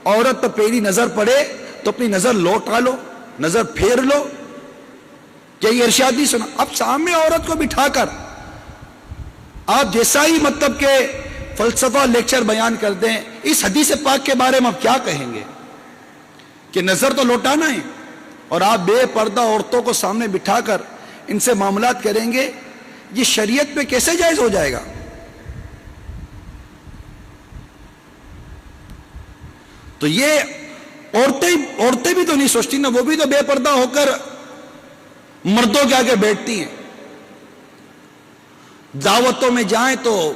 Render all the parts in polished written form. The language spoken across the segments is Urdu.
عورت پر پہلی نظر پڑے تو اپنی نظر لوٹا لو، نظر پھیر لو. کیا یہ ارشاد نہیں سنا؟ اب سامنے عورت کو بٹھا کر آپ جیسا ہی مطلب کہ فلسفہ لیکچر بیان کر دیں، اس حدیث پاک کے بارے میں آپ کیا کہیں گے کہ نظر تو لوٹانا ہے، اور آپ بے پردہ عورتوں کو سامنے بٹھا کر ان سے معاملات کریں گے؟ یہ شریعت پہ کیسے جائز ہو جائے گا؟ تو یہ عورتیں بھی تو نہیں سوچتی نا، وہ بھی تو بے پردہ ہو کر مردوں کے آگے بیٹھتی ہیں. دعوتوں میں جائیں تو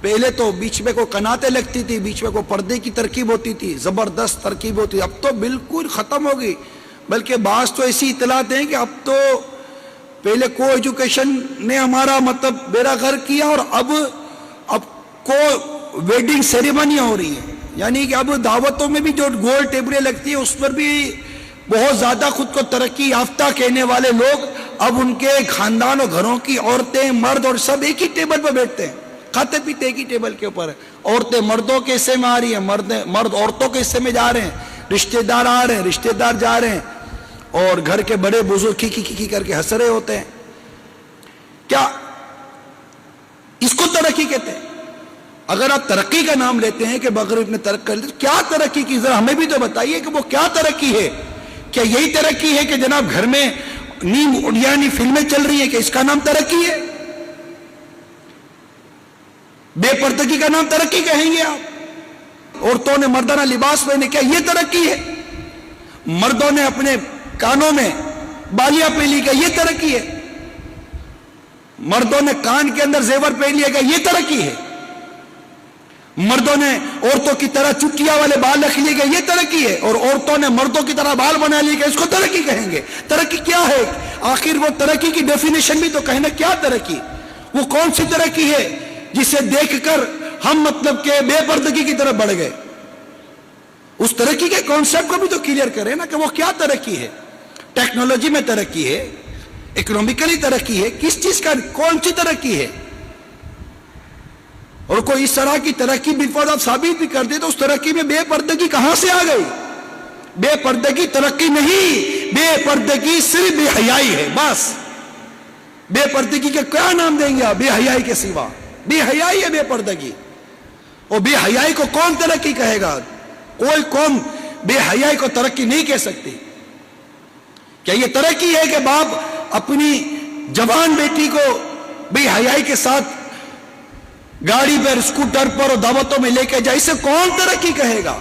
پہلے تو بیچ میں کو قناتیں لگتی تھی، بیچ میں کو پردے کی ترکیب ہوتی تھی، زبردست ترکیب ہوتی تھی. اب تو بالکل ختم ہو گئی. بلکہ بعض تو ایسی اطلاعات ہیں کہ اب تو پہلے کو ایجوکیشن نے ہمارا مطلب بیڑا غرق کیا، اور اب کو ویڈنگ سیریمنیاں ہو رہی ہیں. یعنی کہ اب دعوتوں میں بھی جو گول ٹیبلیں لگتی ہیں اس پر بھی بہت زیادہ خود کو ترقی یافتہ کہنے والے لوگ اب ان کے خاندان اور گھروں کی عورتیں مرد اور سب ایک ہی ٹیبل پر بیٹھتے ہیں، کھاتے پیتے ایک ہی ٹیبل کے اوپر. عورتیں مردوں کے حصے میں آ رہی ہیں، مرد عورتوں کے حصے میں جا رہے ہیں، رشتہ دار آ رہے ہیں، رشتہ دار جا رہے ہیں، اور گھر کے بڑے بزرگ کھی کر کے ہنس رہے ہوتے ہیں. کیا اس کو ترقی کہتے ہیں؟ اگر آپ ترقی کا نام لیتے ہیں کہ مغرب نے ترقی کر لی، کیا ترقی کی؟ ذرا ہمیں بھی تو بتائیے کہ وہ کیا ترقی ہے. کیا یہی ترقی ہے کہ جناب گھر میں نیم اڑیانی فلمیں چل رہی ہیں کہ اس کا نام ترقی ہے؟ بے پردگی کا نام ترقی کہیں گے آپ؟ عورتوں نے مردانہ لباس پہنے، کیا یہ ترقی ہے؟ مردوں نے اپنے کانوں میں بالیاں پہن لی، کیا یہ ترقی ہے؟ مردوں نے کان کے اندر زیور پہن لیا، کیا یہ ترقی ہے؟ مردوں نے عورتوں کی طرح چٹکیاں والے بال رکھ لیے، کیا یہ ترقی ہے؟ اور عورتوں نے مردوں کی طرح بال بنا لیے، کیا اس کو ترقی کہیں گے؟ ترقی کیا ہے آخر؟ وہ ترقی کی ڈیفینیشن بھی تو کہنا. کیا ترقی؟ وہ کون سی ترقی ہے جسے دیکھ کر ہم مطلب کہ بے پردگی کی طرف بڑھ گئے؟ اس ترقی کے کانسیپٹ کو بھی تو کلیئر کریں نا کہ وہ کیا ترقی ہے. ٹیکنالوجی میں ترقی ہے، اکنومیکلی ترقی ہے، کس چیز کا کون سی ترقی ہے؟ اور کوئی اس طرح کی ترقی بالفعل آپ ثابت بھی کر دے تو اس ترقی میں بے پردگی کہاں سے آ گئی؟ بے پردگی ترقی نہیں، بے پردگی صرف بے حیائی ہے. بس بے پردگی کا کیا نام دیں گے آپ بے حیائی کے سوا؟ بے حیائی ہے بے پردگی. اور بے حیائی کو کون ترقی کہے گا؟ کوئی قوم بے حیائی کو ترقی نہیں کہہ سکتی. کیا یہ ترقی ہے کہ باپ اپنی جوان بیٹی کو بے حیائی کے ساتھ گاڑی پر، اسکوٹر پر اور دعوتوں میں لے کے جائے؟ اسے کون ترقی کہے گا؟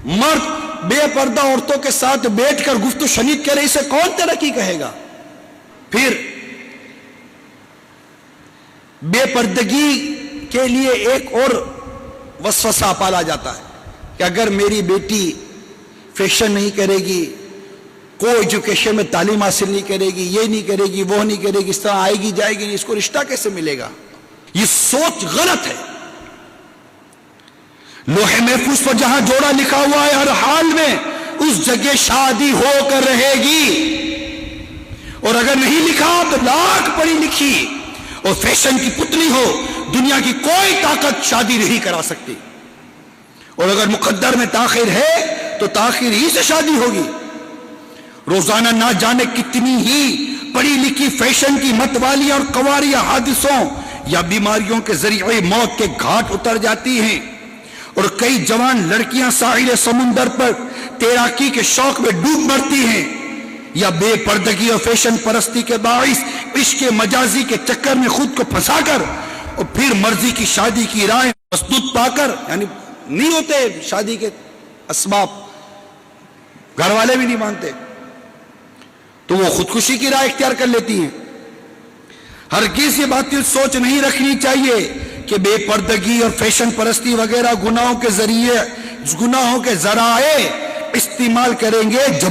مرد بے پردہ عورتوں کے ساتھ بیٹھ کر گفت و شنید کرے، اسے کون ترقی کہے گا؟ پھر بے پردگی کے لیے ایک اور وسوسہ پالا جاتا ہے کہ اگر میری بیٹی فیشن نہیں کرے گی، کوئی ایجوکیشن میں تعلیم حاصل نہیں کرے گی، یہ نہیں کرے گی، وہ نہیں کرے گی، اس طرح آئے گی جائے گی، اس کو رشتہ کیسے ملے گا؟ یہ سوچ غلط ہے. لوح محفوظ پر جہاں جوڑا لکھا ہوا ہے ہر حال میں اس جگہ شادی ہو کر رہے گی، اور اگر نہیں لکھا تو لاکھ پڑھی لکھی اور فیشن کی پتلی ہو، دنیا کی کوئی طاقت شادی نہیں کرا سکتی. اور اگر مقدر میں تاخیر ہے تو تاخیر ہی سے شادی ہوگی. روزانہ نہ جانے کتنی ہی پڑھی لکھی فیشن کی متوالیاں اور قواریاں حادثوں یا بیماریوں کے ذریعے موت کے گھاٹ اتر جاتی ہیں، اور کئی جوان لڑکیاں ساحل سمندر پر تیراکی کے شوق میں ڈوب مرتی ہیں، یا بے پردگی اور فیشن پرستی کے باعث عشق مجازی کے چکر میں خود کو پھنسا کر اور پھر مرضی کی شادی کی رائے مسدود پا کر، یعنی نہیں ہوتے شادی کے اسباب، گھر والے بھی نہیں مانتے تو وہ خودکشی کی رائے اختیار کر لیتی ہیں. ہرگز یہ باطل سوچ نہیں رکھنی چاہیے کہ بے پردگی اور فیشن پرستی وغیرہ گناہوں کے ذریعے، گناہوں کے ذرائع استعمال کریں گے جب